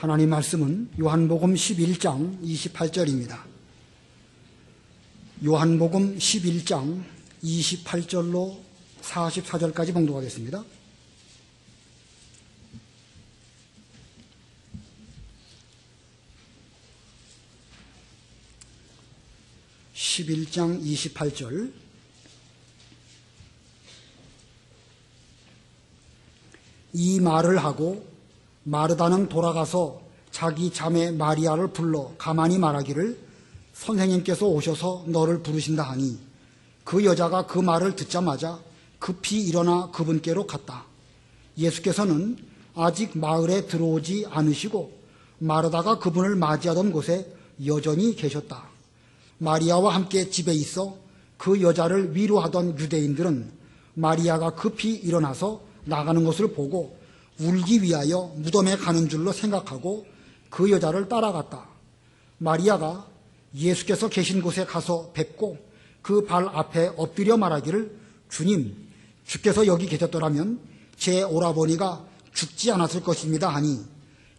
하나님 말씀은 요한복음 11장 28절입니다. 요한복음 11장 28절로 44절까지 봉독하겠습니다. (11장 28절) 이 말을 하고 마르다는 돌아가서 자기 자매 마리아를 불러 가만히 말하기를 선생님께서 오셔서 너를 부르신다 하니 그 여자가 그 말을 듣자마자 급히 일어나 그분께로 갔다. 예수께서는 아직 마을에 들어오지 않으시고 마르다가 그분을 맞이하던 곳에 여전히 계셨다. 마리아와 함께 집에 있어 그 여자를 위로하던 유대인들은 마리아가 급히 일어나서 나가는 것을 보고 울기 위하여 무덤에 가는 줄로 생각하고 그 여자를 따라갔다. 마리아가 예수께서 계신 곳에 가서 뵙고 그 발 앞에 엎드려 말하기를 주님, 주께서 여기 계셨더라면 제 오라버니가 죽지 않았을 것입니다 하니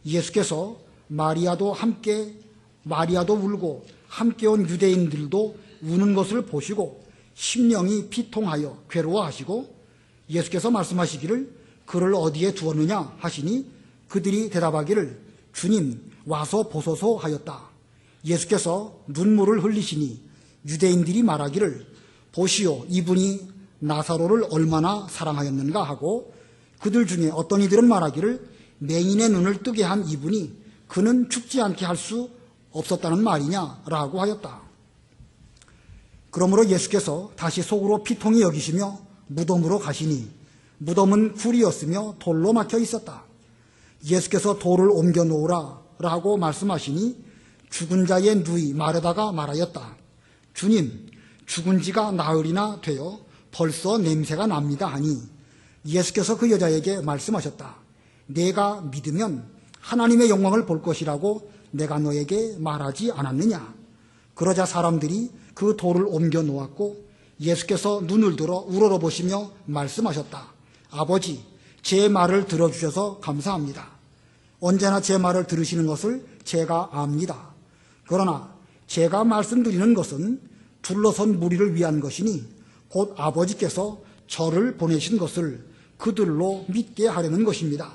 예수께서 마리아도 울고 함께 온 유대인들도 우는 것을 보시고 심령이 비통하여 괴로워하시고 예수께서 말씀하시기를 그를 어디에 두었느냐 하시니 그들이 대답하기를 주님 와서 보소서 하였다. 예수께서 눈물을 흘리시니 유대인들이 말하기를 보시오 이분이 나사로를 얼마나 사랑하였는가 하고 그들 중에 어떤 이들은 말하기를 맹인의 눈을 뜨게 한 이분이 그는 죽지 않게 할 수 없었다는 말이냐라고 하였다. 그러므로 예수께서 다시 속으로 피통이 여기시며 무덤으로 가시니 무덤은 굴이었으며 돌로 막혀 있었다. 예수께서 돌을 옮겨 놓으라 라고 말씀하시니 죽은 자의 누이 마르다가 말하였다. 주님, 죽은 지가 나흘이나 되어 벌써 냄새가 납니다 하니 예수께서 그 여자에게 말씀하셨다. 내가 믿으면 하나님의 영광을 볼 것이라고 내가 너에게 말하지 않았느냐. 그러자 사람들이 그 돌을 옮겨 놓았고 예수께서 눈을 들어 우러러보시며 말씀하셨다. 아버지, 제 말을 들어주셔서 감사합니다. 언제나 제 말을 들으시는 것을 제가 압니다. 그러나 제가 말씀드리는 것은 둘러선 무리를 위한 것이니 곧 아버지께서 저를 보내신 것을 그들로 믿게 하려는 것입니다.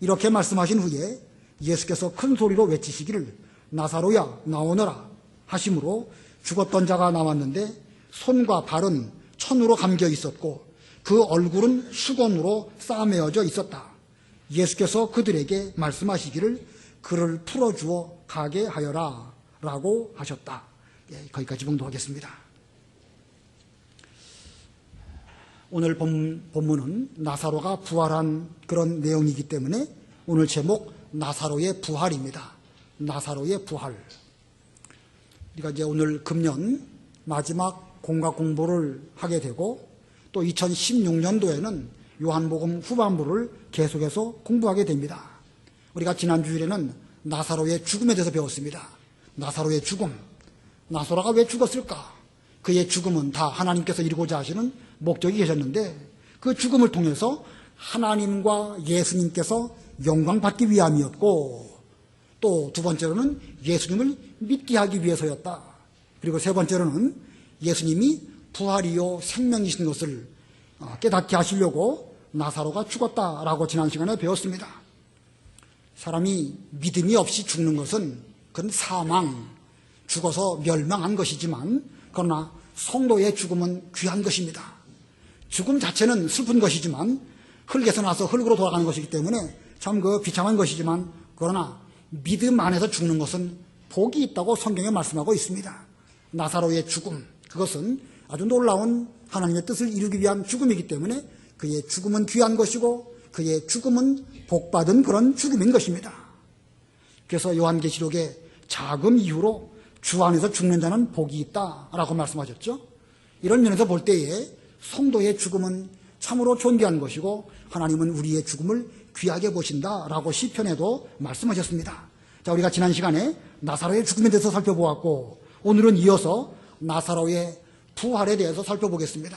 이렇게 말씀하신 후에 예수께서 큰 소리로 외치시기를 나사로야 나오너라 하심으로 죽었던 자가 나왔는데 손과 발은 천으로 감겨 있었고 그 얼굴은 수건으로 싸매어져 있었다. 예수께서 그들에게 말씀하시기를 그를 풀어주어 가게 하여라 라고 하셨다. 거기까지 봉독하겠습니다. 오늘 본문은 나사로가 부활한 그런 내용이기 때문에 오늘 제목 나사로의 부활입니다. 나사로의 부활. 우리가 이제 오늘 금년 마지막 공각 공부를 하게 되고 또 2016년도에는 요한복음 후반부를 계속해서 공부하게 됩니다. 우리가 지난 주일에는 나사로의 죽음에 대해서 배웠습니다. 나사로의 죽음. 나사로가 왜 죽었을까? 그의 죽음은 다 하나님께서 이루고자 하시는 목적이 계셨는데 그 죽음을 통해서 하나님과 예수님께서 영광 받기 위함이었고 또 두 번째로는 예수님을 믿게 하기 위해서였다. 그리고 세 번째로는 예수님이 부활이요 생명이신 것을 깨닫게 하시려고 나사로가 죽었다라고 지난 시간에 배웠습니다. 사람이 믿음이 없이 죽는 것은 그건 사망, 죽어서 멸망한 것이지만 그러나 성도의 죽음은 귀한 것입니다. 죽음 자체는 슬픈 것이지만 흙에서 나서 흙으로 돌아가는 것이기 때문에 참 비참한 것이지만 그러나 믿음 안에서 죽는 것은 복이 있다고 성경에 말씀하고 있습니다. 나사로의 죽음, 그것은 아주 놀라운 하나님의 뜻을 이루기 위한 죽음이기 때문에 그의 죽음은 귀한 것이고 그의 죽음은 복받은 그런 죽음인 것입니다. 그래서 요한계시록의 자금 이후로 주 안에서 죽는 자는 복이 있다라고 말씀하셨죠. 이런 면에서 볼 때에 성도의 죽음은 참으로 존귀한 것이고 하나님은 우리의 죽음을 귀하게 보신다라고 시편에도 말씀하셨습니다. 자, 우리가 지난 시간에 나사로의 죽음에 대해서 살펴보았고 오늘은 이어서 나사로의 부활에 대해서 살펴보겠습니다.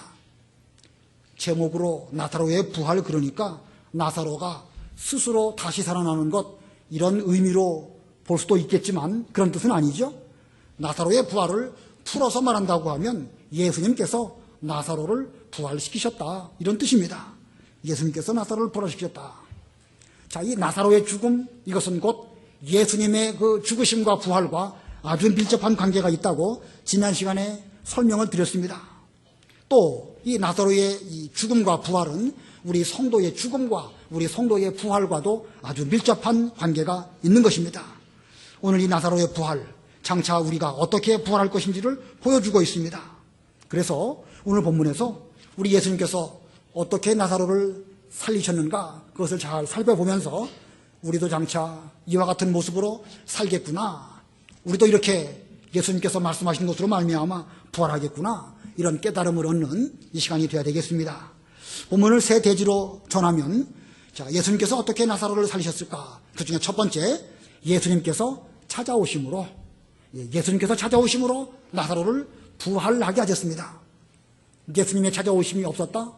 제목으로 나사로의 부활, 그러니까 나사로가 스스로 다시 살아나는 것, 이런 의미로 볼 수도 있겠지만 그런 뜻은 아니죠. 나사로의 부활을 풀어서 말한다고 하면 예수님께서 나사로를 부활시키셨다, 이런 뜻입니다. 예수님께서 나사로를 부활시키셨다. 자, 이 나사로의 죽음, 이것은 곧 예수님의 그 죽으심과 부활과 아주 밀접한 관계가 있다고 지난 시간에 설명을 드렸습니다. 또 이 나사로의 이 죽음과 부활은 우리 성도의 죽음과 우리 성도의 부활과도 아주 밀접한 관계가 있는 것입니다. 오늘 이 나사로의 부활, 장차 우리가 어떻게 부활할 것인지를 보여주고 있습니다. 그래서 오늘 본문에서 우리 예수님께서 어떻게 나사로를 살리셨는가, 그것을 잘 살펴보면서 우리도 장차 이와 같은 모습으로 살겠구나, 우리도 이렇게 예수님께서 말씀하신 것으로 말미암아 부활하겠구나, 이런 깨달음을 얻는 이 시간이 되어야 되겠습니다. 본문을 세 대지로 전하면, 자, 예수님께서 어떻게 나사로를 살리셨을까? 그 중에 첫 번째, 예수님께서 찾아오심으로 나사로를 부활하게 하셨습니다. 예수님의 찾아오심이 없었다?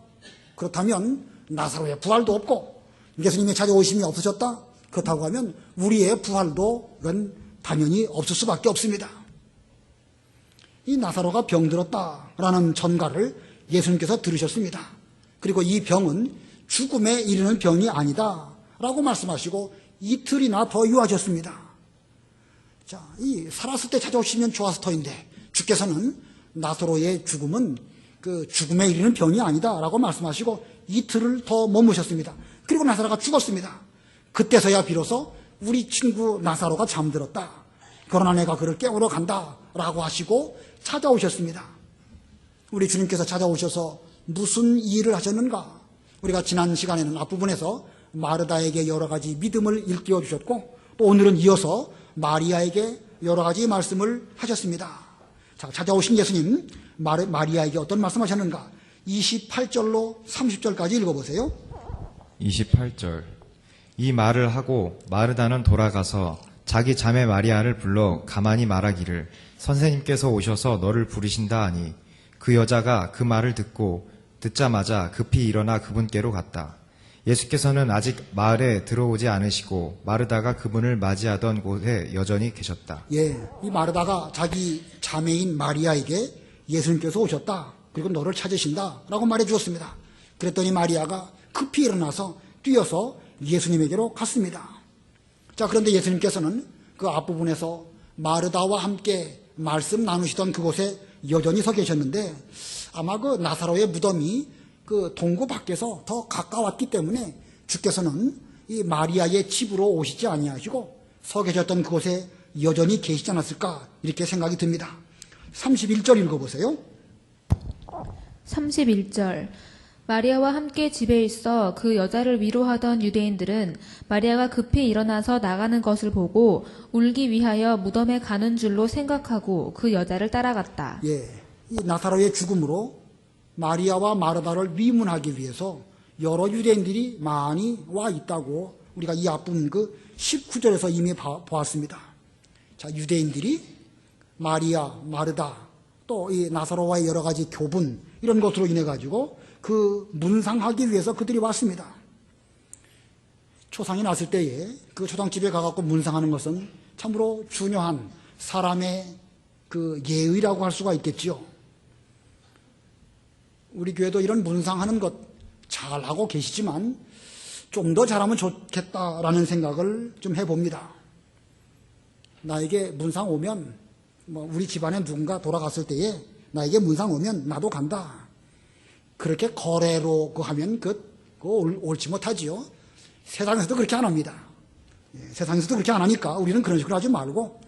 그렇다면 나사로의 부활도 없고, 예수님의 찾아오심이 없으셨다? 그렇다고 하면 우리의 부활도 그건 당연히 없을 수밖에 없습니다. 이 나사로가 병들었다라는 전가를 예수님께서 들으셨습니다. 그리고 이 병은 죽음에 이르는 병이 아니다라고 말씀하시고 이틀이나 더 유하셨습니다. 자, 이 살았을 때 찾아오시면 좋았을 터인데 주께서는 나사로의 죽음은 그 죽음에 이르는 병이 아니다라고 말씀하시고 이틀을 더 머무셨습니다. 그리고 나사로가 죽었습니다. 그때서야 비로소 우리 친구 나사로가 잠들었다, 그러나 내가 그를 깨우러 간다라고 하시고 찾아오셨습니다. 우리 주님께서 찾아오셔서 무슨 일을 하셨는가? 우리가 지난 시간에는 앞부분에서 마르다에게 여러 가지 믿음을 일깨워 주셨고, 또 오늘은 이어서 마리아에게 여러 가지 말씀을 하셨습니다. 자, 찾아오신 예수님, 마리아에게 어떤 말씀하셨는가? 28절로 30절까지 읽어보세요. 28절. 이 말을 하고 마르다는 돌아가서 자기 자매 마리아를 불러 가만히 말하기를, 선생님께서 오셔서 너를 부르신다 하니, 그 여자가 그 말을 듣자마자 급히 일어나 그분께로 갔다. 예수께서는 아직 마을에 들어오지 않으시고 마르다가 그분을 맞이하던 곳에 여전히 계셨다. 예, 이 마르다가 자기 자매인 마리아에게 예수님께서 오셨다, 그리고 너를 찾으신다라고 말해 주었습니다. 그랬더니 마리아가 급히 일어나서 뛰어서 예수님에게로 갔습니다. 자, 그런데 예수님께서는 그 앞부분에서 마르다와 함께 말씀 나누시던 그곳에 여전히 서 계셨는데, 아마 그 나사로의 무덤이 그 동구 밖에서 더 가까웠기 때문에 주께서는 이 마리아의 집으로 오시지 아니하시고 서 계셨던 그곳에 여전히 계시지 않았을까, 이렇게 생각이 듭니다. 31절 읽어보세요. 31절. 마리아와 함께 집에 있어 그 여자를 위로하던 유대인들은 마리아가 급히 일어나서 나가는 것을 보고 울기 위하여 무덤에 가는 줄로 생각하고 그 여자를 따라갔다. 예, 이 나사로의 죽음으로 마리아와 마르다를 위문하기 위해서 여러 유대인들이 많이 와 있다고 우리가 이 앞부분 그 19절에서 이미 보았습니다. 자, 유대인들이 마리아, 마르다, 또 이 나사로와의 여러 가지 교분, 이런 것으로 인해 가지고 그 문상하기 위해서 그들이 왔습니다. 초상이 났을 때에 그 초상집에 가갖고 문상하는 것은 참으로 중요한 사람의 그 예의라고 할 수가 있겠지요. 우리 교회도 이런 문상하는 것 잘하고 계시지만 좀 더 잘하면 좋겠다라는 생각을 좀 해봅니다. 나에게 문상 오면, 우리 집안에 누군가 돌아갔을 때에 나에게 문상 오면 나도 간다, 그렇게 거래로 하면 그거 옳지 못하지요. 세상에서도 그렇게 안 합니다. 세상에서도 그렇게 안 하니까 우리는 그런 식으로 하지 말고,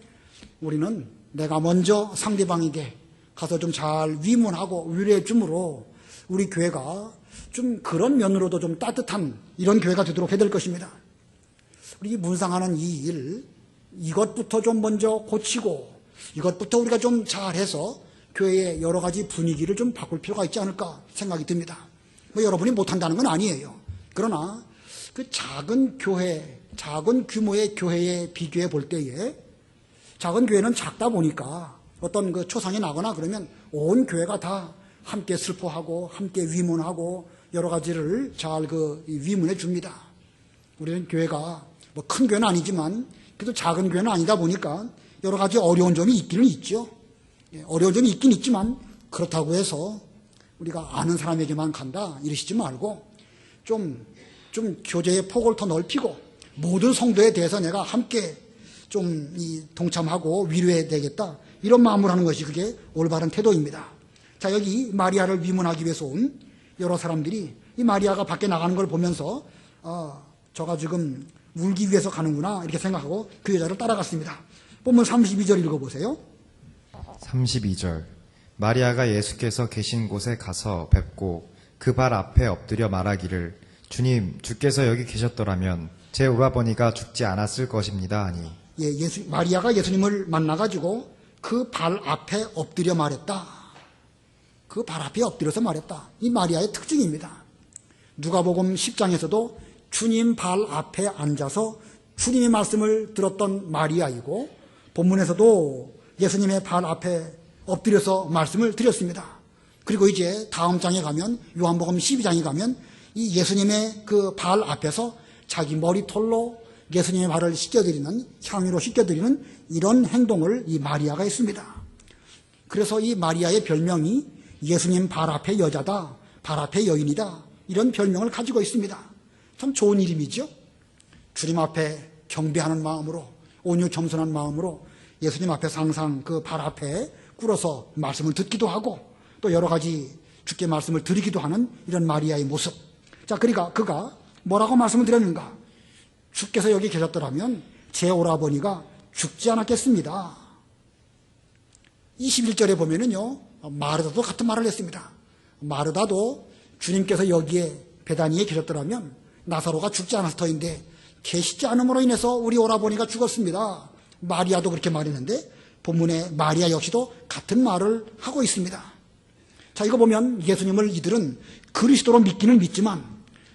우리는 내가 먼저 상대방에게 가서 좀 잘 위문하고 위로해 줌으로 우리 교회가 좀 그런 면으로도 좀 따뜻한 이런 교회가 되도록 해야 될 것입니다. 우리 문상하는 이 일, 이것부터 좀 먼저 고치고 이것부터 우리가 좀 잘해서 교회의 여러 가지 분위기를 좀 바꿀 필요가 있지 않을까 생각이 듭니다. 여러분이 못한다는 건 아니에요. 그러나 그 작은 교회, 작은 규모의 교회에 비교해 볼 때에, 작은 교회는 작다 보니까 어떤 그 초상이 나거나 그러면 온 교회가 다 함께 슬퍼하고 함께 위문하고 여러 가지를 잘 위문해 줍니다. 우리는 교회가 뭐 큰 교회는 아니지만 그래도 작은 교회는 아니다 보니까 여러 가지 어려운 점이 있기는 있죠. 어려운 점이 있긴 있지만 그렇다고 해서 우리가 아는 사람에게만 간다 이러시지 말고 좀 교제의 폭을 더 넓히고 모든 성도에 대해서 내가 함께 좀 동참하고 위로해야 되겠다 이런 마음으로 하는 것이 그게 올바른 태도입니다. 자, 여기 마리아를 위문하기 위해서 온 여러 사람들이 이 마리아가 밖에 나가는 걸 보면서 저가 지금 울기 위해서 가는구나 이렇게 생각하고 그 여자를 따라갔습니다. 본문 32절 읽어보세요. 32절. 마리아가 예수께서 계신 곳에 가서 뵙고 그 발 앞에 엎드려 말하기를 주님, 주께서 여기 계셨더라면 제 오라버니가 죽지 않았을 것입니다 하니. 마리아가 예수님을 만나가지고 그 발 앞에 엎드려 말했다. 그 발 앞에 엎드려서 말했다. 이 마리아의 특징입니다. 누가복음 10장에서도 주님 발 앞에 앉아서 주님의 말씀을 들었던 마리아이고 본문에서도 예수님의 발 앞에 엎드려서 말씀을 드렸습니다. 그리고 이제 다음 장에 가면 요한복음 12장에 가면 이 예수님의 그 발 앞에서 자기 머리털로 예수님의 발을 씻겨드리는 향유로 씻겨드리는 이런 행동을 이 마리아가 했습니다. 그래서 이 마리아의 별명이 예수님 발 앞에 여자다, 발 앞에 여인이다 이런 별명을 가지고 있습니다. 참 좋은 이름이죠. 주님 앞에 경배하는 마음으로 온유 겸손한 마음으로 예수님 앞에서 항상 그 발 앞에 꿇어서 말씀을 듣기도 하고 또 여러 가지 주께 말씀을 드리기도 하는 이런 마리아의 모습. 자, 그러니까 그가 뭐라고 말씀을 드렸는가? 주께서 여기 계셨더라면 제 오라버니가 죽지 않았겠습니다. 21절에 보면은요, 마르다도 같은 말을 했습니다. 마르다도 주님께서 여기에 베다니에 계셨더라면 나사로가 죽지 않았을 터인데 계시지 않음으로 인해서 우리 오라버니가 죽었습니다. 마리아도 그렇게 말했는데 본문에 마리아 역시도 같은 말을 하고 있습니다. 자, 이거 보면 예수님을 이들은 그리스도로 믿기는 믿지만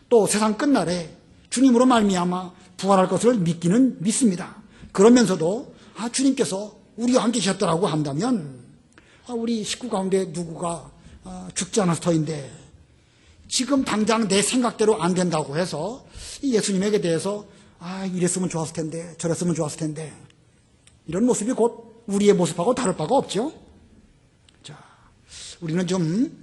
또 세상 끝날에 주님으로 말미암아 부활할 것을 믿기는 믿습니다. 그러면서도 주님께서 우리와 함께 계셨더라고 한다면 우리 식구 가운데 누구가 죽지 않았을 터인데 지금 당장 내 생각대로 안 된다고 해서 이 예수님에게 대해서 이랬으면 좋았을 텐데 저랬으면 좋았을 텐데 이런 모습이 곧 우리의 모습하고 다를 바가 없죠. 자, 우리는 좀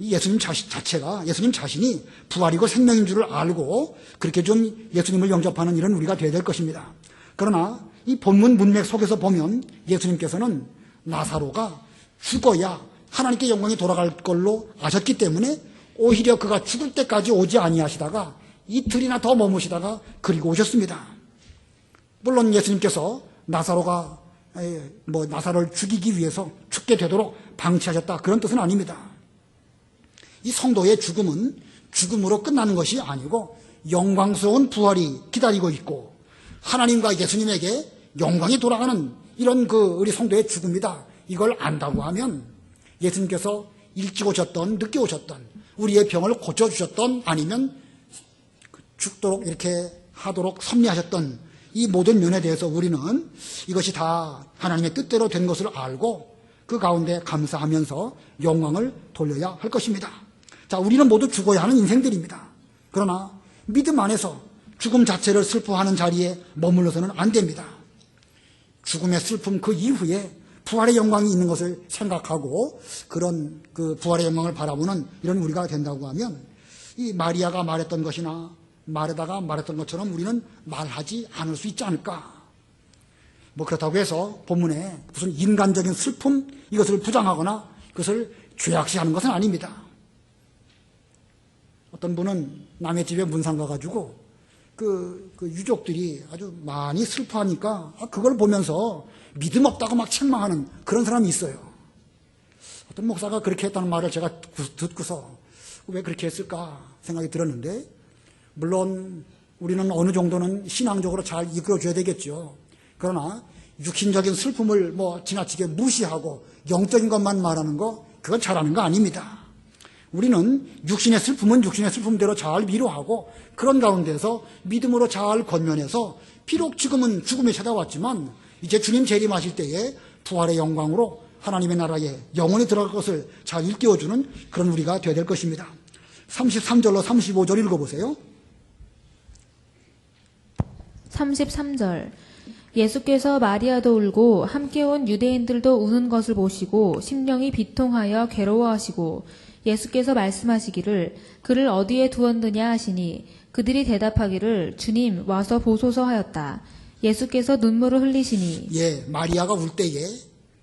예수님 자체가 예수님 자신이 부활이고 생명인 줄을 알고 그렇게 좀 예수님을 영접하는 일은 우리가 되어야 될 것입니다. 그러나 이 본문 문맥 속에서 보면 예수님께서는 나사로가 죽어야 하나님께 영광이 돌아갈 걸로 아셨기 때문에 오히려 그가 죽을 때까지 오지 아니하시다가 이틀이나 더 머무시다가 그리고 오셨습니다. 물론 예수님께서 나사로를 죽이기 위해서 죽게 되도록 방치하셨다 그런 뜻은 아닙니다. 이 성도의 죽음은 죽음으로 끝나는 것이 아니고 영광스러운 부활이 기다리고 있고 하나님과 예수님에게 영광이 돌아가는 이런 우리 성도의 죽음이다. 이걸 안다고 하면 예수님께서 일찍 오셨던 늦게 오셨던 우리의 병을 고쳐주셨던 아니면 죽도록 이렇게 하도록 섭리하셨던 이 모든 면에 대해서 우리는 이것이 다 하나님의 뜻대로 된 것을 알고 그 가운데 감사하면서 영광을 돌려야 할 것입니다. 자, 우리는 모두 죽어야 하는 인생들입니다. 그러나 믿음 안에서 죽음 자체를 슬퍼하는 자리에 머물러서는 안 됩니다. 죽음의 슬픔 그 이후에 부활의 영광이 있는 것을 생각하고 그런 그 부활의 영광을 바라보는 이런 우리가 된다고 하면 이 마리아가 말했던 것이나 마르다가 말했던 것처럼 우리는 말하지 않을 수 있지 않을까. 그렇다고 해서 본문에 무슨 인간적인 슬픔 이것을 부정하거나 그것을 죄악시하는 것은 아닙니다. 어떤 분은 남의 집에 문상 가가지고 그 유족들이 아주 많이 슬퍼하니까 그걸 보면서 믿음 없다고 막 책망하는 그런 사람이 있어요. 어떤 목사가 그렇게 했다는 말을 제가 듣고서 왜 그렇게 했을까 생각이 들었는데 물론 우리는 어느 정도는 신앙적으로 잘 이끌어줘야 되겠죠. 그러나 육신적인 슬픔을 지나치게 무시하고 영적인 것만 말하는 거 그건 잘하는 거 아닙니다. 우리는 육신의 슬픔은 육신의 슬픔대로 잘 위로하고 그런 가운데서 믿음으로 잘 권면해서 비록 지금은 죽음이 찾아왔지만 이제 주님 재림하실 때에 부활의 영광으로 하나님의 나라에 영원히 들어갈 것을 잘 일깨워주는 그런 우리가 되어야 될 것입니다. 33절로 35절 읽어보세요. 33절. 예수께서 마리아도 울고 함께 온 유대인들도 우는 것을 보시고 심령이 비통하여 괴로워하시고 예수께서 말씀하시기를 그를 어디에 두었느냐 하시니 그들이 대답하기를 주님 와서 보소서 하였다. 예수께서 눈물을 흘리시니 예, 마리아가 울 때에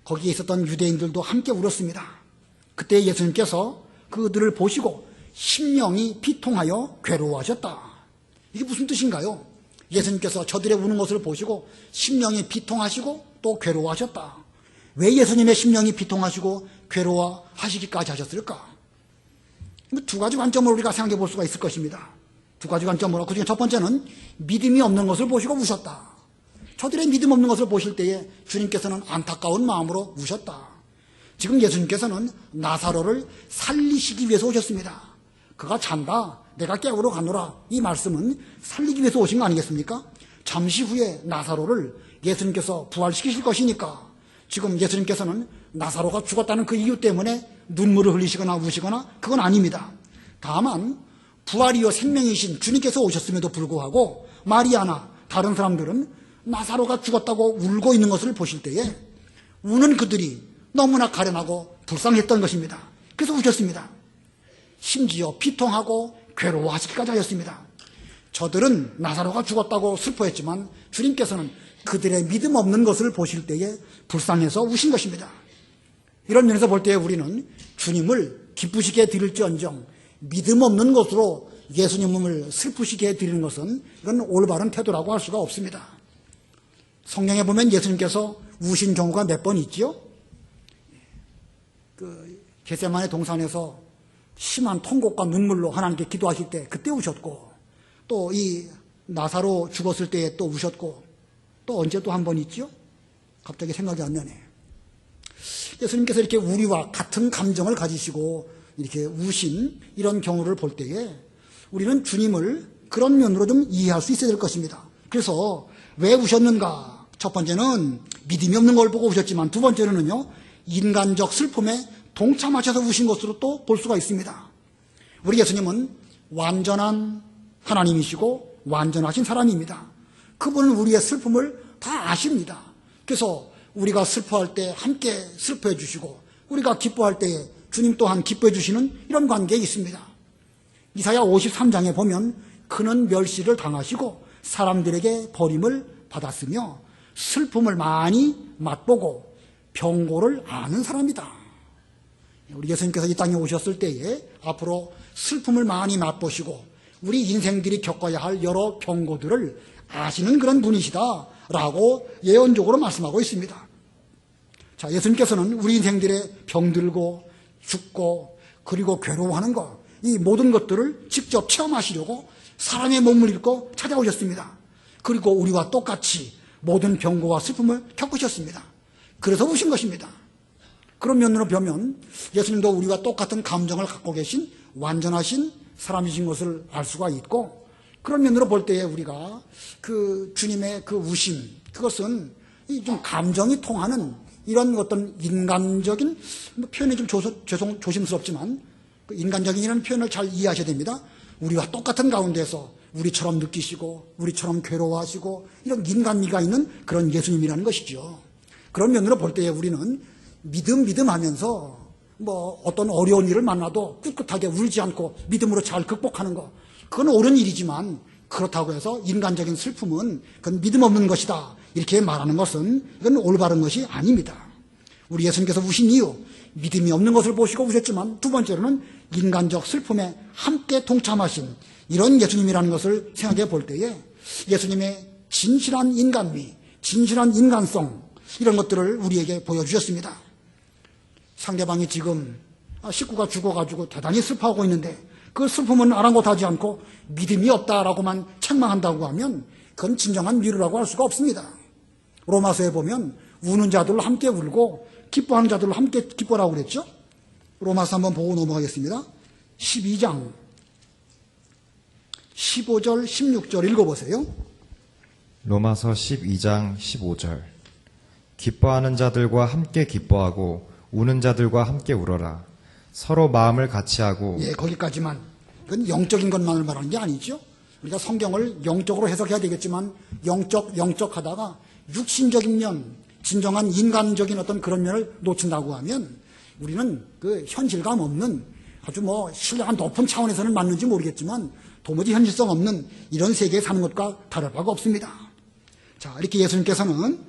거기에 있었던 유대인들도 함께 울었습니다. 그때 예수님께서 그들을 보시고 심령이 비통하여 괴로워하셨다. 이게 무슨 뜻인가요? 예수님께서 저들의 우는 것을 보시고 심령이 비통하시고 또 괴로워하셨다. 왜 예수님의 심령이 비통하시고 괴로워하시기까지 하셨을까? 두 가지 관점으로 우리가 생각해 볼 수가 있을 것입니다. 두 가지 관점으로. 그중에 첫 번째는 믿음이 없는 것을 보시고 우셨다. 저들의 믿음 없는 것을 보실 때에 주님께서는 안타까운 마음으로 우셨다. 지금 예수님께서는 나사로를 살리시기 위해서 오셨습니다. 그가 잔다. 내가 깨우러 가노라. 이 말씀은 살리기 위해서 오신 거 아니겠습니까? 잠시 후에 나사로를 예수님께서 부활시키실 것이니까 지금 예수님께서는 나사로가 죽었다는 그 이유 때문에 눈물을 흘리시거나 우시거나 그건 아닙니다. 다만 부활이요 생명이신 주님께서 오셨음에도 불구하고 마리아나 다른 사람들은 나사로가 죽었다고 울고 있는 것을 보실 때에 우는 그들이 너무나 가련하고 불쌍했던 것입니다. 그래서 우셨습니다. 심지어 비통하고 괴로워하시기까지 하였습니다. 저들은 나사로가 죽었다고 슬퍼했지만 주님께서는 그들의 믿음 없는 것을 보실 때에 불쌍해서 우신 것입니다. 이런 면에서 볼 때에 우리는 주님을 기쁘시게 드릴지언정 믿음 없는 것으로 예수님을 슬프시게 드리는 것은 이건 올바른 태도라고 할 수가 없습니다. 성경에 보면 예수님께서 우신 경우가 몇 번 있지요? 겟세마네 동산에서 심한 통곡과 눈물로 하나님께 기도하실 때 그때 우셨고, 또 이 나사로 죽었을 때에 또 우셨고, 또 언제 또 한 번 있죠? 갑자기 생각이 안 나네. 예수님께서 이렇게 우리와 같은 감정을 가지시고 이렇게 우신 이런 경우를 볼 때에 우리는 주님을 그런 면으로 좀 이해할 수 있어야 될 것입니다. 그래서 왜 우셨는가? 첫 번째는 믿음이 없는 걸 보고 우셨지만 두 번째는요, 인간적 슬픔에 동참하셔서 우신 것으로 또 볼 수가 있습니다. 우리 예수님은 완전한 하나님이시고 완전하신 사람입니다. 그분은 우리의 슬픔을 다 아십니다. 그래서 우리가 슬퍼할 때 함께 슬퍼해 주시고 우리가 기뻐할 때에 주님 또한 기뻐해 주시는 이런 관계에 있습니다. 이사야 53장에 보면 그는 멸시를 당하시고 사람들에게 버림을 받았으며 슬픔을 많이 맛보고 병고를 아는 사람이다. 우리 예수님께서 이 땅에 오셨을 때에 앞으로 슬픔을 많이 맛보시고 우리 인생들이 겪어야 할 여러 병고들을 아시는 그런 분이시다라고 예언적으로 말씀하고 있습니다. 자, 예수님께서는 우리 인생들의 병들고 죽고 그리고 괴로워하는 것, 이 모든 것들을 직접 체험하시려고 사람의 몸을 입고 찾아오셨습니다. 그리고 우리와 똑같이 모든 병고와 슬픔을 겪으셨습니다. 그래서 오신 것입니다. 그런 면으로 보면 예수님도 우리와 똑같은 감정을 갖고 계신 완전하신 사람이신 것을 알 수가 있고, 그런 면으로 볼 때에 우리가 그 주님의 그 우심, 그것은 좀 감정이 통하는 이런 어떤 인간적인 표현이 좀 조심스럽지만 그 인간적인 이런 표현을 잘 이해하셔야 됩니다. 우리와 똑같은 가운데서 우리처럼 느끼시고 우리처럼 괴로워하시고 이런 인간미가 있는 그런 예수님이라는 것이죠. 그런 면으로 볼 때에 우리는 믿음 하면서 어떤 어려운 일을 만나도 꿋꿋하게 울지 않고 믿음으로 잘 극복하는 것, 그건 옳은 일이지만 그렇다고 해서 인간적인 슬픔은 그건 믿음 없는 것이다 이렇게 말하는 것은 이건 올바른 것이 아닙니다. 우리 예수님께서 우신 이유, 믿음이 없는 것을 보시고 우셨지만 두 번째로는 인간적 슬픔에 함께 동참하신 이런 예수님이라는 것을 생각해 볼 때에 예수님의 진실한 인간미, 진실한 인간성, 이런 것들을 우리에게 보여주셨습니다. 상대방이 지금 식구가 죽어가지고 대단히 슬퍼하고 있는데 그 슬픔은 아랑곳하지 않고 믿음이 없다라고만 책망한다고 하면 그건 진정한 위로라고 할 수가 없습니다. 로마서에 보면 우는 자들로 함께 울고 기뻐하는 자들로 함께 기뻐라고 그랬죠. 로마서 한번 보고 넘어가겠습니다. 12장 15절 16절 읽어보세요. 로마서 12장 15절. 기뻐하는 자들과 함께 기뻐하고 우는 자들과 함께 울어라. 서로 마음을 같이 하고. 예, 거기까지만. 그건 영적인 것만을 말하는 게 아니죠. 우리가 성경을 영적으로 해석해야 되겠지만 영적 하다가 육신적인 면, 진정한 인간적인 어떤 그런 면을 놓친다고 하면 우리는 그 현실감 없는 아주 신뢰가 높은 차원에서는 맞는지 모르겠지만 도무지 현실성 없는 이런 세계에 사는 것과 다를 바가 없습니다. 자, 이렇게 예수님께서는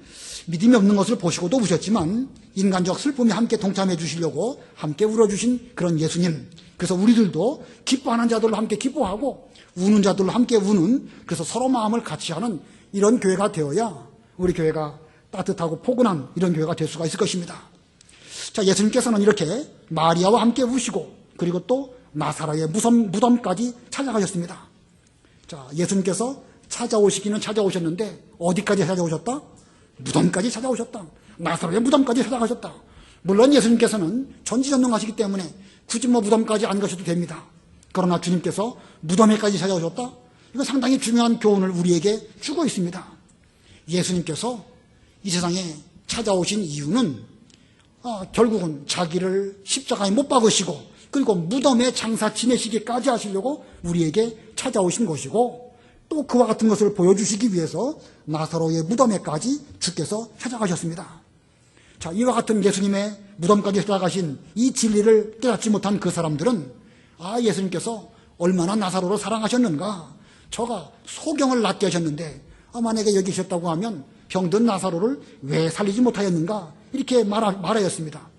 믿음이 없는 것을 보시고도 우셨지만 인간적 슬픔에 함께 동참해 주시려고 함께 울어주신 그런 예수님. 그래서 우리들도 기뻐하는 자들로 함께 기뻐하고 우는 자들로 함께 우는, 그래서 서로 마음을 같이 하는 이런 교회가 되어야 우리 교회가 따뜻하고 포근한 이런 교회가 될 수가 있을 것입니다. 자, 예수님께서는 이렇게 마리아와 함께 우시고 그리고 또 나사로의 무덤까지 찾아가셨습니다. 자, 예수님께서 찾아오시기는 찾아오셨는데 어디까지 찾아오셨다? 무덤까지 찾아오셨다. 나사로의 무덤까지 찾아가셨다. 물론 예수님께서는 전지전능하시기 때문에 굳이 무덤까지 안 가셔도 됩니다. 그러나 주님께서 무덤에까지 찾아오셨다? 이거 상당히 중요한 교훈을 우리에게 주고 있습니다. 예수님께서 이 세상에 찾아오신 이유는 결국은 자기를 십자가에 못 박으시고 그리고 무덤에 장사 지내시기까지 하시려고 우리에게 찾아오신 것이고, 또 그와 같은 것을 보여주시기 위해서 나사로의 무덤에까지 주께서 찾아가셨습니다. 자, 이와 같은 예수님의 무덤까지 찾아가신 이 진리를 깨닫지 못한 그 사람들은 예수님께서 얼마나 나사로를 사랑하셨는가, 저가 소경을 낫게 하셨는데 만약에 여기 계셨다고 하면 병든 나사로를 왜 살리지 못하였는가, 이렇게 말하였습니다.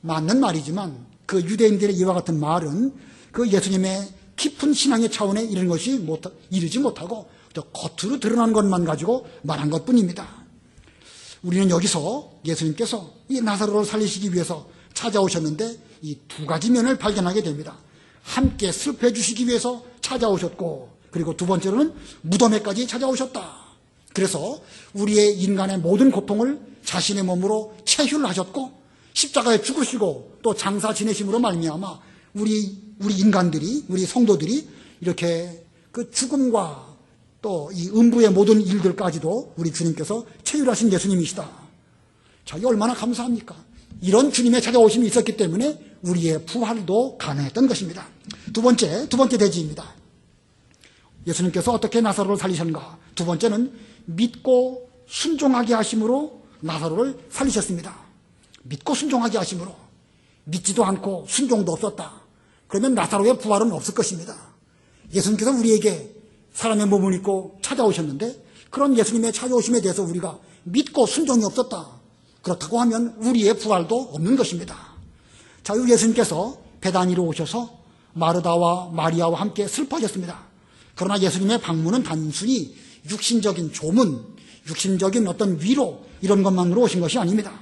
맞는 말이지만 그 유대인들의 이와 같은 말은 그 예수님의 깊은 신앙의 차원에 이르지 못하고 겉으로 드러난 것만 가지고 말한 것뿐입니다. 우리는 여기서 예수님께서 이 나사로를 살리시기 위해서 찾아오셨는데 이 두 가지 면을 발견하게 됩니다. 함께 슬퍼해 주시기 위해서 찾아오셨고, 그리고 두 번째로는 무덤에까지 찾아오셨다. 그래서 우리의 인간의 모든 고통을 자신의 몸으로 체휼을 하셨고 십자가에 죽으시고 또 장사 지내심으로 말미암아 우리 인간들이, 우리 성도들이 이렇게 그 죽음과 또 이 음부의 모든 일들까지도 우리 주님께서 체휼하신 예수님이시다. 자, 이 얼마나 감사합니까? 이런 주님의 찾아오심이 있었기 때문에 우리의 부활도 가능했던 것입니다. 두 번째 대지입니다. 예수님께서 어떻게 나사로를 살리셨는가? 두 번째는 믿고 순종하게 하심으로 나사로를 살리셨습니다. 믿고 순종하게 하심으로. 믿지도 않고 순종도 없었다. 그러면 나사로의 부활은 없을 것입니다. 예수님께서 우리에게 사람의 몸을 입고 찾아오셨는데 그런 예수님의 찾아오심에 대해서 우리가 믿고 순종이 없었다. 그렇다고 하면 우리의 부활도 없는 것입니다. 자, 예수님께서 베다니로 오셔서 마르다와 마리아와 함께 슬퍼하셨습니다. 그러나 예수님의 방문은 단순히 육신적인 조문, 육신적인 어떤 위로, 이런 것만으로 오신 것이 아닙니다.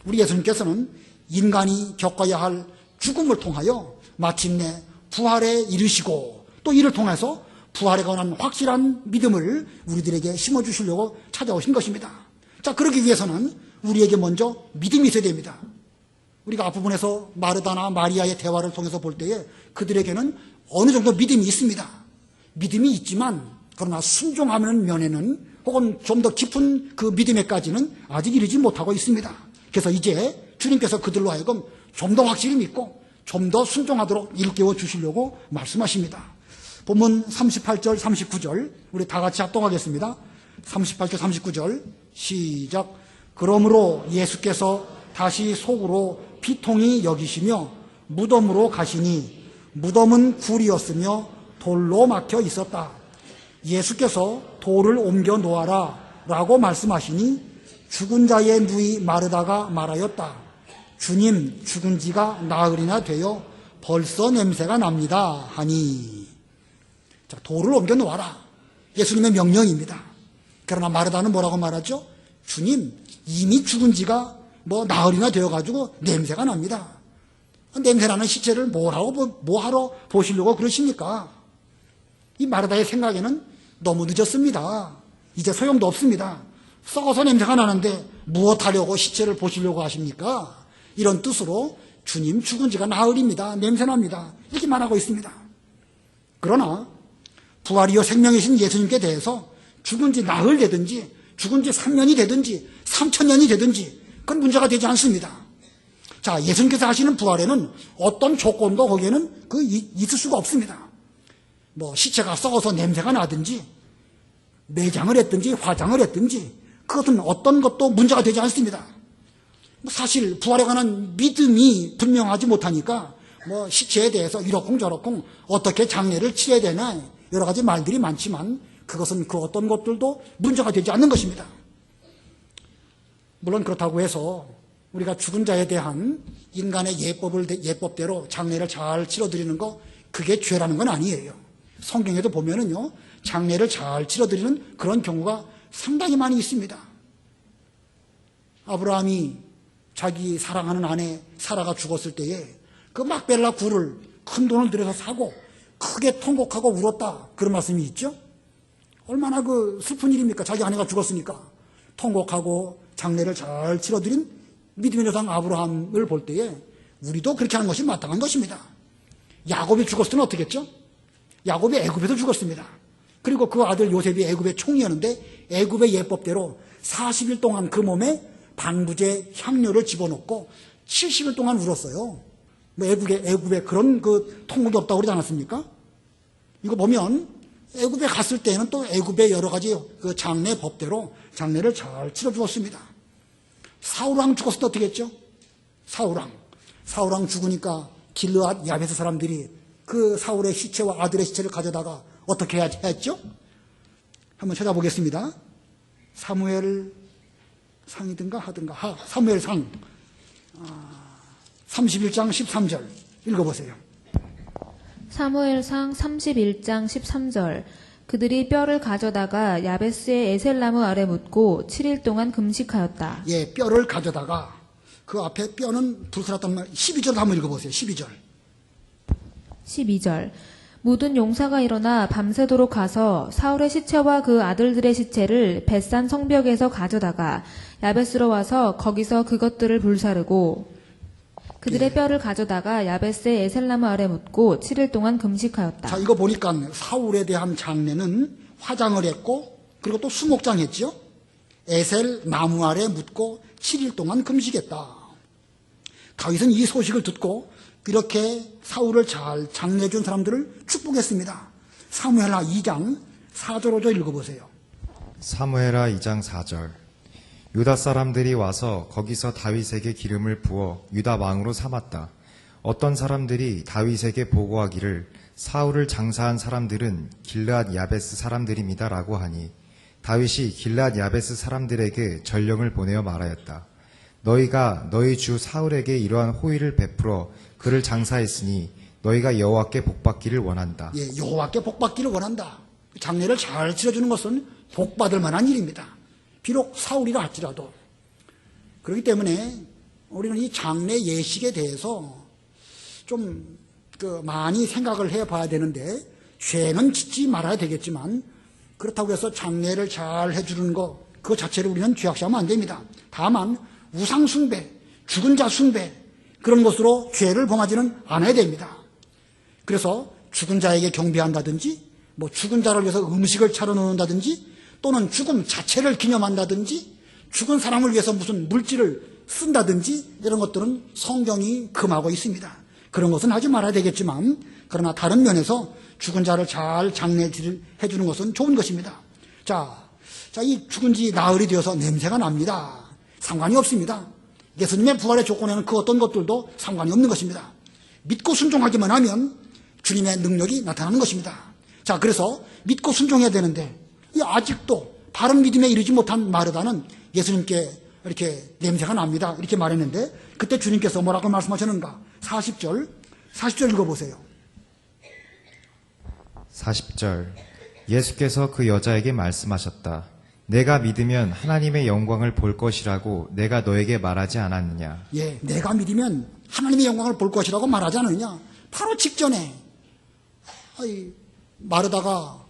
우리 예수님께서는 인간이 겪어야 할 죽음을 통하여 마침내 부활에 이르시고 또 이를 통해서 부활에 관한 확실한 믿음을 우리들에게 심어주시려고 찾아오신 것입니다. 자, 그러기 위해서는 우리에게 먼저 믿음이 있어야 됩니다. 우리가 앞부분에서 마르다나 마리아의 대화를 통해서 볼 때에 그들에게는 어느 정도 믿음이 있습니다. 믿음이 있지만 그러나 순종하는 면에는 혹은 좀 더 깊은 그 믿음에까지는 아직 이르지 못하고 있습니다. 그래서 이제 주님께서 그들로 하여금 좀 더 확실히 믿고 좀 더 순종하도록 일깨워 주시려고 말씀하십니다. 본문 38절 39절 우리 다 같이 합동하겠습니다. 38절 39절 시작. 그러므로 예수께서 다시 속으로 비통히 여기시며 무덤으로 가시니 무덤은 굴이었으며 돌로 막혀 있었다. 예수께서 돌을 옮겨 놓아라 라고 말씀하시니 죽은 자의 누이 마르다가 말하였다. 주님, 죽은 지가 나흘이나 되어 벌써 냄새가 납니다 하니. 자, 돌을 옮겨 놓아라. 예수님의 명령입니다. 그러나 마르다는 뭐라고 말하죠? 주님, 이미 죽은 지가 나흘이나 되어가지고 냄새가 납니다. 냄새나는 시체를 뭐하러 보시려고 그러십니까? 이 마르다의 생각에는 너무 늦었습니다. 이제 소용도 없습니다. 썩어서 냄새가 나는데 무엇하려고 시체를 보시려고 하십니까? 이런 뜻으로 주님 죽은 지가 나흘입니다. 냄새납니다. 이렇게 말하고 있습니다. 그러나 부활이요 생명이신 예수님께 대해서 죽은 지 나흘 되든지 죽은 지 3년이 되든지 3,000년이 되든지 그건 문제가 되지 않습니다. 자, 예수님께서 하시는 부활에는 어떤 조건도 거기에는 있을 수가 없습니다. 뭐 시체가 썩어서 냄새가 나든지 매장을 했든지 화장을 했든지 그것은 어떤 것도 문제가 되지 않습니다. 사실 부활에 관한 믿음이 분명하지 못하니까 뭐 시체에 대해서 이러쿵 저러쿵 어떻게 장례를 치러야 되나 여러 가지 말들이 많지만 그것은 그 어떤 것들도 문제가 되지 않는 것입니다. 물론 그렇다고 해서 우리가 죽은 자에 대한 인간의 예법대로 장례를 잘 치러드리는 거 그게 죄라는 건 아니에요. 성경에도 보면은요 장례를 잘 치러드리는 그런 경우가 상당히 많이 있습니다. 아브라함이 자기 사랑하는 아내 사라가 죽었을 때에 그 막벨라 굴을 큰 돈을 들여서 사고 크게 통곡하고 울었다 그런 말씀이 있죠. 얼마나 그 슬픈 일입니까? 자기 아내가 죽었으니까 통곡하고 장례를 잘 치러드린 믿음의 조상 아브라함을 볼 때에 우리도 그렇게 하는 것이 마땅한 것입니다. 야곱이 죽었을 때는 어떻게 했죠? 야곱이 애굽에서 죽었습니다. 그리고 그 아들 요셉이 애굽의 총리였는데 애굽의 예법대로 40일 동안 그 몸에 방부제 향료를 집어넣고 70일 동안 울었어요. 뭐 애굽에 그런 그 통곡이 없다고 그러지 않았습니까? 이거 보면 애굽에 갔을 때는 또 애굽의 여러 가지 그 장례 법대로 장례를 잘 치러 주었습니다. 사울왕 죽었을 때 어떻게 했죠? 사울왕 죽으니까 길르앗 야베스 사람들이 그 사울의 시체와 아들의 시체를 가져다가 어떻게 했죠? 한번 찾아보겠습니다. 사무엘 상이든가 하든가 사무엘상 31장 13절 읽어보세요. 사무엘상 31장 13절 그들이 뼈를 가져다가 야베스의 에셀나무 아래 묻고 7일 동안 금식하였다. 예, 뼈를 가져다가 그 앞에 뼈는 불살았단 말 12절 한번 읽어보세요. 12절 모든 용사가 일어나 밤새도록 가서 사울의 시체와 그 아들들의 시체를 벳산 성벽에서 가져다가 야베스로 와서 거기서 그것들을 불사르고 그들의 뼈를 가져다가 야베스의 에셀나무 아래 묻고 7일 동안 금식하였다. 자, 이거 보니까 사울에 대한 장례는 화장을 했고 그리고 또 수목장 했죠. 에셀 나무 아래 묻고 7일 동안 금식했다. 다윗은 이 소식을 듣고 이렇게 사울을 잘 장례해 준 사람들을 축복했습니다. 사무엘하 2장 4절 5절 읽어보세요. 사무엘하 2장 4절 유다 사람들이 와서 거기서 다윗에게 기름을 부어 유다 왕으로 삼았다. 어떤 사람들이 다윗에게 보고하기를 사울을 장사한 사람들은 길르앗 야베스 사람들입니다라고 하니 다윗이 길르앗 야베스 사람들에게 전령을 보내어 말하였다. 너희가 너희 주 사울에게 이러한 호의를 베풀어 그를 장사했으니 너희가 여호와께 복받기를 원한다. 예, 여호와께 복받기를 원한다. 장례를 잘 치러주는 것은 복받을 만한 일입니다. 비록 사울이라 할지라도. 그렇기 때문에 우리는 이 장례 예식에 대해서 좀 많이 생각을 해봐야 되는데 죄는 짓지 말아야 되겠지만 그렇다고 해서 장례를 잘 해주는 것 그 자체를 우리는 죄악시하면 안 됩니다. 다만 우상 숭배, 죽은 자 숭배 그런 것으로 죄를 범하지는 않아야 됩니다. 그래서 죽은 자에게 경배한다든지 뭐 죽은 자를 위해서 음식을 차려 놓는다든지 또는 죽음 자체를 기념한다든지 죽은 사람을 위해서 무슨 물질을 쓴다든지 이런 것들은 성경이 금하고 있습니다. 그런 것은 하지 말아야 되겠지만 그러나 다른 면에서 죽은 자를 잘 장례해 주는 것은 좋은 것입니다. 자, 이 죽은 지 나흘이 되어서 냄새가 납니다. 상관이 없습니다. 예수님의 부활의 조건에는 그 어떤 것들도 상관이 없는 것입니다. 믿고 순종하기만 하면 주님의 능력이 나타나는 것입니다. 자, 그래서 믿고 순종해야 되는데 아직도 바른 믿음에 이르지 못한 마르다는 예수님께 이렇게 냄새가 납니다. 이렇게 말했는데 그때 주님께서 뭐라고 말씀하셨는가? 40절 읽어보세요. 40절 예수께서 그 여자에게 말씀하셨다. 내가 믿으면 하나님의 영광을 볼 것이라고 내가 너에게 말하지 않았느냐. 예, 내가 믿으면 하나님의 영광을 볼 것이라고 말하지 않느냐. 바로 직전에 마르다가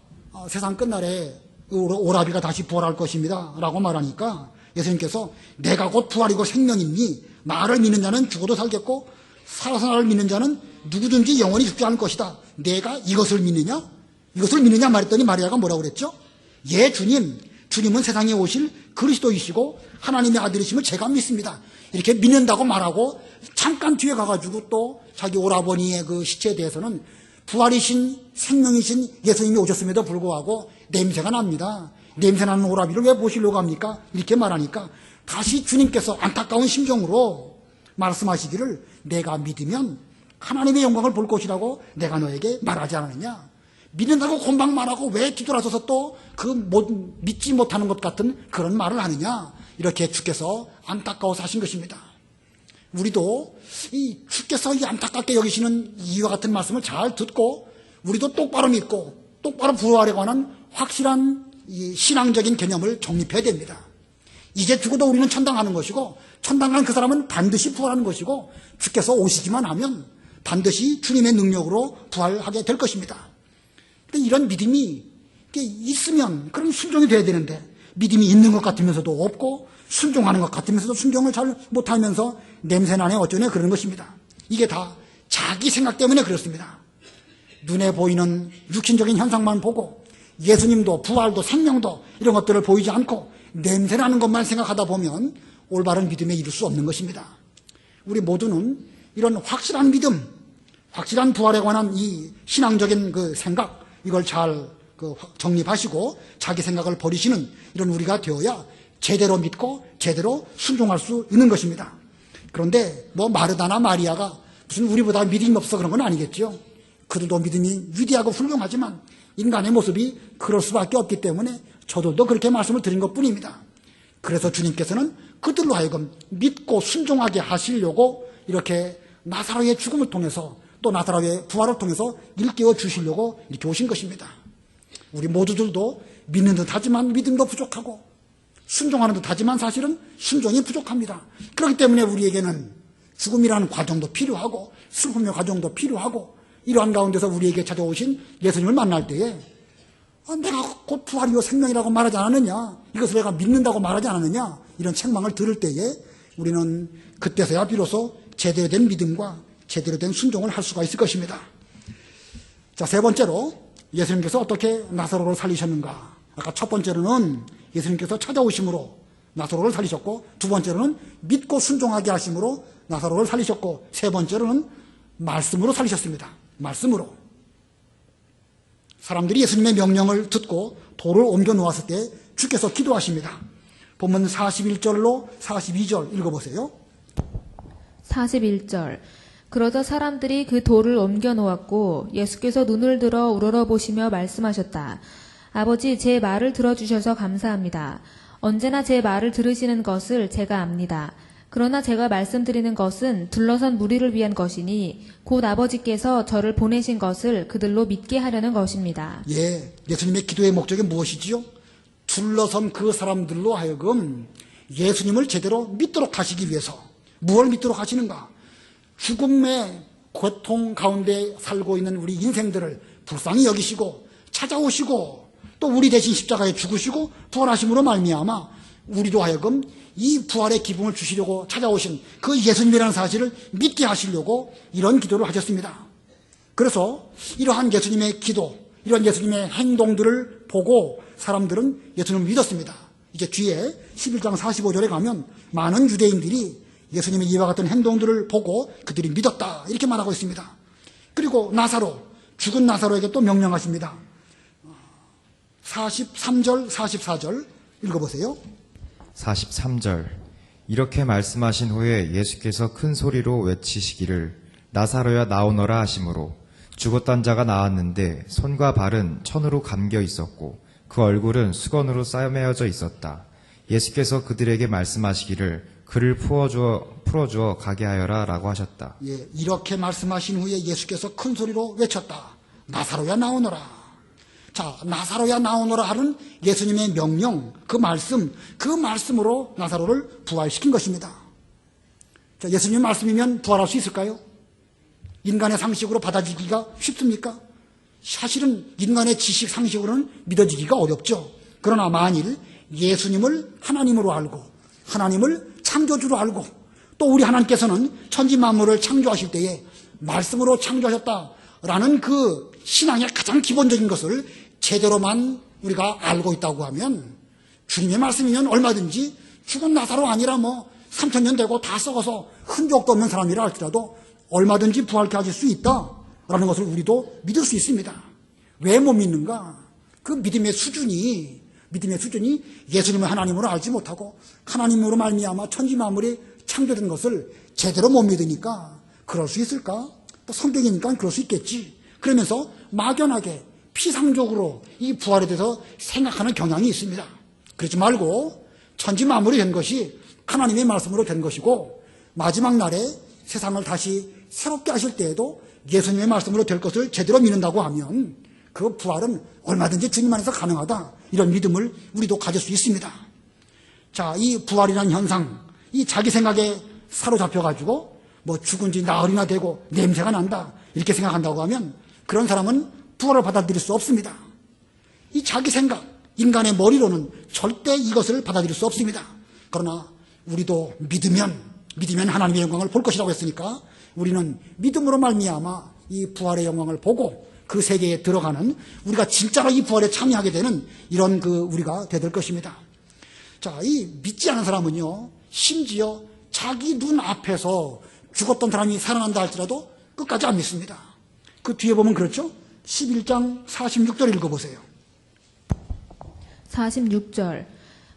세상 끝날에 오라비가 다시 부활할 것입니다 라고 말하니까 예수님께서 내가 곧 부활이고 생명이니 나를 믿는 자는 죽어도 살겠고 살아서 나를 믿는 자는 누구든지 영원히 죽지 않을 것이다. 내가 이것을 믿느냐? 이것을 믿느냐 말했더니 마리아가 뭐라고 그랬죠? 예, 주님은 세상에 오실 그리스도이시고 하나님의 아들이심을 제가 믿습니다. 이렇게 믿는다고 말하고 잠깐 뒤에 가가지고 또 자기 오라버니의 그 시체에 대해서는 부활이신 생명이신 예수님이 오셨음에도 불구하고 냄새가 납니다. 냄새나는 오라비를 왜 보시려고 합니까? 이렇게 말하니까 다시 주님께서 안타까운 심정으로 말씀하시기를 내가 믿으면 하나님의 영광을 볼 것이라고 내가 너에게 말하지 않았느냐. 믿는다고 금방 말하고 왜 뒤돌아서서 또 믿지 못하는 것 같은 그런 말을 하느냐. 이렇게 주께서 안타까워서 하신 것입니다. 우리도 이 주께서 이 안타깝게 여기시는 이와 같은 말씀을 잘 듣고 우리도 똑바로 믿고 똑바로 부활에 관한 확실한 이 신앙적인 개념을 정립해야 됩니다. 이제 죽어도 우리는 천당하는 것이고 천당한 그 사람은 반드시 부활하는 것이고 주께서 오시기만 하면 반드시 주님의 능력으로 부활하게 될 것입니다. 근데 이런 믿음이 있으면 그럼 순종이 돼야 되는데 믿음이 있는 것 같으면서도 없고 순종하는 것 같으면서도 순종을 잘 못하면서 냄새나네 어쩌네 그러는 것입니다. 이게 다 자기 생각 때문에 그렇습니다. 눈에 보이는 육신적인 현상만 보고 예수님도 부활도 생명도 이런 것들을 보이지 않고 냄새나는 것만 생각하다 보면 올바른 믿음에 이를 수 없는 것입니다. 우리 모두는 이런 확실한 믿음, 확실한 부활에 관한 이 신앙적인 그 생각 이걸 잘 정립하시고 자기 생각을 버리시는 이런 우리가 되어야 제대로 믿고 제대로 순종할 수 있는 것입니다. 그런데 마르다나 마리아가 무슨 우리보다 믿음이 없어 그런 건 아니겠죠. 그들도 믿음이 위대하고 훌륭하지만 인간의 모습이 그럴 수밖에 없기 때문에 저들도 그렇게 말씀을 드린 것뿐입니다. 그래서 주님께서는 그들로 하여금 믿고 순종하게 하시려고 이렇게 나사로의 죽음을 통해서 또 나사로의 부활을 통해서 일깨워 주시려고 이렇게 오신 것입니다. 우리 모두들도 믿는 듯 하지만 믿음도 부족하고 순종하는 듯 하지만 사실은 순종이 부족합니다. 그렇기 때문에 우리에게는 죽음이라는 과정도 필요하고 슬픔의 과정도 필요하고 이러한 가운데서 우리에게 찾아오신 예수님을 만날 때에 내가 곧 부활이요 생명이라고 말하지 않았느냐, 이것을 내가 믿는다고 말하지 않았느냐, 이런 책망을 들을 때에 우리는 그때서야 비로소 제대로 된 믿음과 제대로 된 순종을 할 수가 있을 것입니다. 자, 세 번째로 예수님께서 어떻게 나사로를 살리셨는가. 아까 첫 번째로는 예수님께서 찾아오심으로 나사로를 살리셨고, 두 번째로는 믿고 순종하게 하심으로 나사로를 살리셨고, 세 번째로는 말씀으로 살리셨습니다. 말씀으로. 사람들이 예수님의 명령을 듣고 돌을 옮겨 놓았을 때 주께서 기도하십니다. 본문 41절로 42절 읽어보세요. 41절. 그러자 사람들이 그 돌을 옮겨 놓았고 예수께서 눈을 들어 우러러보시며 말씀하셨다. 아버지, 제 말을 들어주셔서 감사합니다. 언제나 제 말을 들으시는 것을 제가 압니다. 그러나 제가 말씀드리는 것은 둘러선 무리를 위한 것이니 곧 아버지께서 저를 보내신 것을 그들로 믿게 하려는 것입니다. 예, 예수님의 기도의 목적이 무엇이지요? 둘러선 그 사람들로 하여금 예수님을 제대로 믿도록 하시기 위해서. 무엇을 믿도록 하시는가? 죽음의 고통 가운데 살고 있는 우리 인생들을 불쌍히 여기시고 찾아오시고 또 우리 대신 십자가에 죽으시고 부활하심으로 말미암아 우리도 하여금 이 부활의 기쁨을 주시려고 찾아오신 그 예수님이라는 사실을 믿게 하시려고 이런 기도를 하셨습니다. 그래서 이러한 예수님의 기도, 이런 예수님의 행동들을 보고 사람들은 예수님을 믿었습니다. 이제 뒤에 11장 45절에 가면 많은 유대인들이 예수님의 이와 같은 행동들을 보고 그들이 믿었다 이렇게 말하고 있습니다. 그리고 나사로, 죽은 나사로에게 또 명령하십니다. 43절 44절 읽어보세요. 43절. 이렇게 말씀하신 후에 예수께서 큰 소리로 외치시기를 나사로야 나오너라 하심으로 죽었던 자가 나왔는데 손과 발은 천으로 감겨 있었고 그 얼굴은 수건으로 싸매어져 있었다. 예수께서 그들에게 말씀하시기를 그를 풀어주어 가게 하여라 라고 하셨다. 예, 이렇게 말씀하신 후에 예수께서 큰 소리로 외쳤다. 나사로야 나오너라. 자, 나사로야 나오너라 하는 예수님의 명령, 그 말씀으로 나사로를 부활시킨 것입니다. 자, 예수님의 말씀이면 부활할 수 있을까요? 인간의 상식으로 받아들이기가 쉽습니까? 사실은 인간의 지식 상식으로는 믿어지기가 어렵죠. 그러나 만일 예수님을 하나님으로 알고 하나님을 창조주로 알고 또 우리 하나님께서는 천지 만물을 창조하실 때에 말씀으로 창조하셨다라는 그 신앙의 가장 기본적인 것을 제대로만 우리가 알고 있다고 하면 주님의 말씀이면 얼마든지 죽은 나사로 아니라 3000년 되고 다 썩어서 흔적도 없는 사람이라 할지라도 얼마든지 부활케 하실 수 있다. 라는 것을 우리도 믿을 수 있습니다. 왜 못 믿는가? 그 믿음의 수준이 예수님을 하나님으로 알지 못하고 하나님으로 말미암아 천지 만물이 창조된 것을 제대로 못 믿으니까 그럴 수 있을까? 또 성경이니까 그럴 수 있겠지. 그러면서 막연하게 피상적으로 이 부활에 대해서 생각하는 경향이 있습니다. 그러지 말고 천지 만물이 된 것이 하나님의 말씀으로 된 것이고 마지막 날에 세상을 다시 새롭게 하실 때에도 예수님의 말씀으로 될 것을 제대로 믿는다고 하면 그 부활은 얼마든지 주님 안에서 가능하다. 이런 믿음을 우리도 가질 수 있습니다. 자, 이 부활이라는 현상, 이 자기 생각에 사로잡혀가지고 뭐 죽은 지 나흘이나 되고 냄새가 난다. 이렇게 생각한다고 하면 그런 사람은 부활을 받아들일 수 없습니다. 이 자기 생각, 인간의 머리로는 절대 이것을 받아들일 수 없습니다. 그러나 우리도 믿으면 하나님의 영광을 볼 것이라고 했으니까 우리는 믿음으로 말미암아 이 부활의 영광을 보고 그 세계에 들어가는 우리가 진짜로 이 부활에 참여하게 되는 이런 우리가 되될 것입니다. 자, 이 믿지 않은 사람은요, 심지어 자기 눈 앞에서 죽었던 사람이 살아난다 할지라도 끝까지 안 믿습니다. 그 뒤에 보면 그렇죠? 11장 46절 읽어보세요. 46절.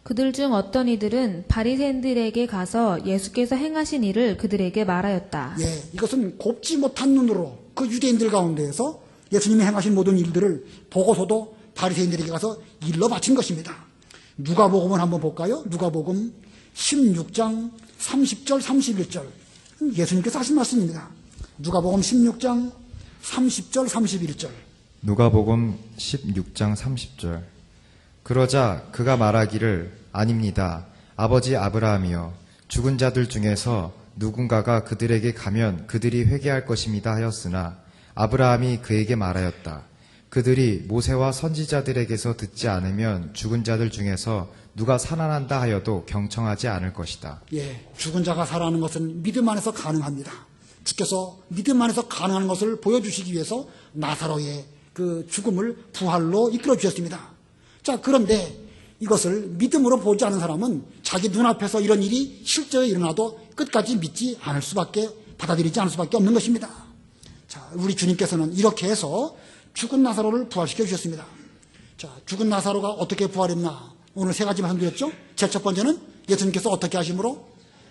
그들 중 어떤 이들은 바리새인들에게 가서 예수께서 행하신 일을 그들에게 말하였다. 예, 이것은 곱지 못한 눈으로 그 유대인들 가운데에서 예수님이 행하신 모든 일들을 보고서도 바리새인들에게 가서 일러 바친 것입니다. 누가복음을 한번 볼까요? 누가복음 16장 30절 31절. 예수님께서 하신 말씀입니다. 누가복음 16장 30절 31절. 누가복음 16장 30절. 그러자 그가 말하기를 아닙니다. 아버지 아브라함이여 죽은 자들 중에서 누군가가 그들에게 가면 그들이 회개할 것입니다 하였으나 아브라함이 그에게 말하였다. 그들이 모세와 선지자들에게서 듣지 않으면 죽은 자들 중에서 누가 살아난다 하여도 경청하지 않을 것이다. 예, 죽은 자가 살아나는 것은 믿음 안에서 가능합니다. 주께서 믿음 안에서 가능한 것을 보여주시기 위해서 나사로의 그 죽음을 부활로 이끌어 주셨습니다. 자, 그런데 이것을 믿음으로 보지 않은 사람은 자기 눈앞에서 이런 일이 실제로 일어나도 끝까지 믿지 않을 수밖에, 받아들이지 않을 수밖에 없는 것입니다. 자, 우리 주님께서는 이렇게 해서 죽은 나사로를 부활시켜 주셨습니다. 자, 죽은 나사로가 어떻게 부활했나? 오늘 세 가지 말씀드렸죠? 제일 첫 번째는 예수님께서 어떻게 하심으로?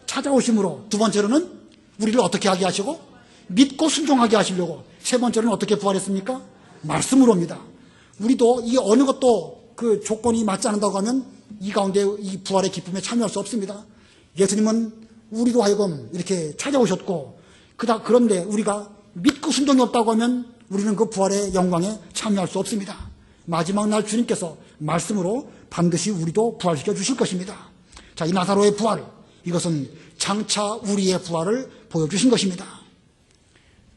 찾아오심으로. 두 번째로는 우리를 어떻게 하게 하시고? 믿고 순종하게 하시려고. 세 번째로는 어떻게 부활했습니까? 말씀으로입니다. 우리도 이 어느 것도 그 조건이 맞지 않는다고 하면 이 가운데 이 부활의 기쁨에 참여할 수 없습니다. 예수님은 우리로 하여금 이렇게 찾아오셨고, 그런데 우리가 믿고 순종이 없다고 하면 우리는 그 부활의 영광에 참여할 수 없습니다. 마지막 날 주님께서 말씀으로 반드시 우리도 부활시켜 주실 것입니다. 자, 이 나사로의 부활, 이것은 장차 우리의 부활을 보여주신 것입니다.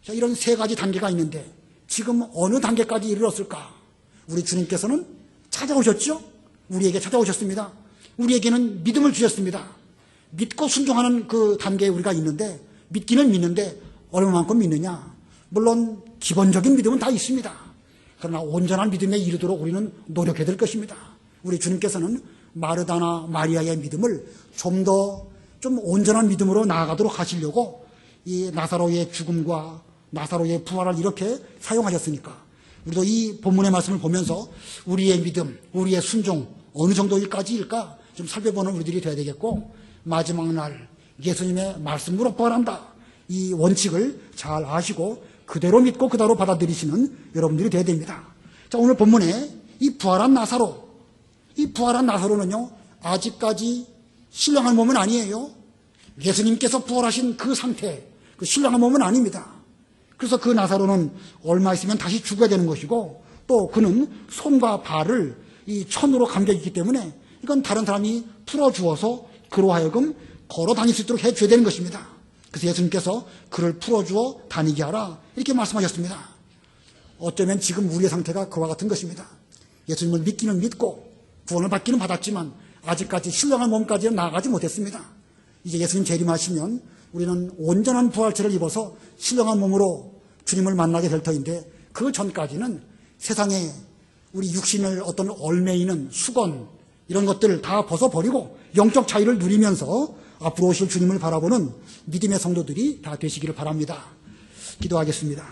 자, 이런 세 가지 단계가 있는데 지금 어느 단계까지 이르렀을까? 우리 주님께서는 찾아오셨죠? 우리에게 찾아오셨습니다. 우리에게는 믿음을 주셨습니다. 믿고 순종하는 그 단계에 우리가 있는데, 믿기는 믿는데 얼마만큼 믿느냐? 물론 기본적인 믿음은 다 있습니다. 그러나 온전한 믿음에 이르도록 우리는 노력해야 될 것입니다. 우리 주님께서는 마르다나 마리아의 믿음을 좀 온전한 믿음으로 나아가도록 하시려고 이 나사로의 죽음과 나사로의 부활을 이렇게 사용하셨으니까 우리도 이 본문의 말씀을 보면서 우리의 믿음, 우리의 순종 어느 정도일까지일까 좀 살펴보는 우리들이 되어야 되겠고, 마지막 날 예수님의 말씀으로 부활한다, 이 원칙을 잘 아시고 그대로 믿고 그대로 받아들이시는 여러분들이 되어야 됩니다. 자, 오늘 본문에 이 부활한 나사로는요 아직까지 신령한 몸은 아니에요. 예수님께서 부활하신 그 상태, 그 신령한 몸은 아닙니다. 그래서 그 나사로는 얼마 있으면 다시 죽어야 되는 것이고, 또 그는 손과 발을 이 천으로 감겨 있기 때문에 이건 다른 사람이 풀어주어서 그로 하여금 걸어 다닐 수 있도록 해줘야 되는 것입니다. 그래서 예수님께서 그를 풀어주어 다니게 하라 이렇게 말씀하셨습니다. 어쩌면 지금 우리의 상태가 그와 같은 것입니다. 예수님을 믿기는 믿고 구원을 받기는 받았지만 아직까지 신령한 몸까지는 나아가지 못했습니다. 이제 예수님 재림하시면 우리는 온전한 부활체를 입어서 신령한 몸으로 주님을 만나게 될 터인데, 그 전까지는 세상에 우리 육신을 어떤 얼매이는 수건 이런 것들을 다 벗어버리고 영적 자유를 누리면서 앞으로 오실 주님을 바라보는 믿음의 성도들이 다 되시기를 바랍니다. 기도하겠습니다.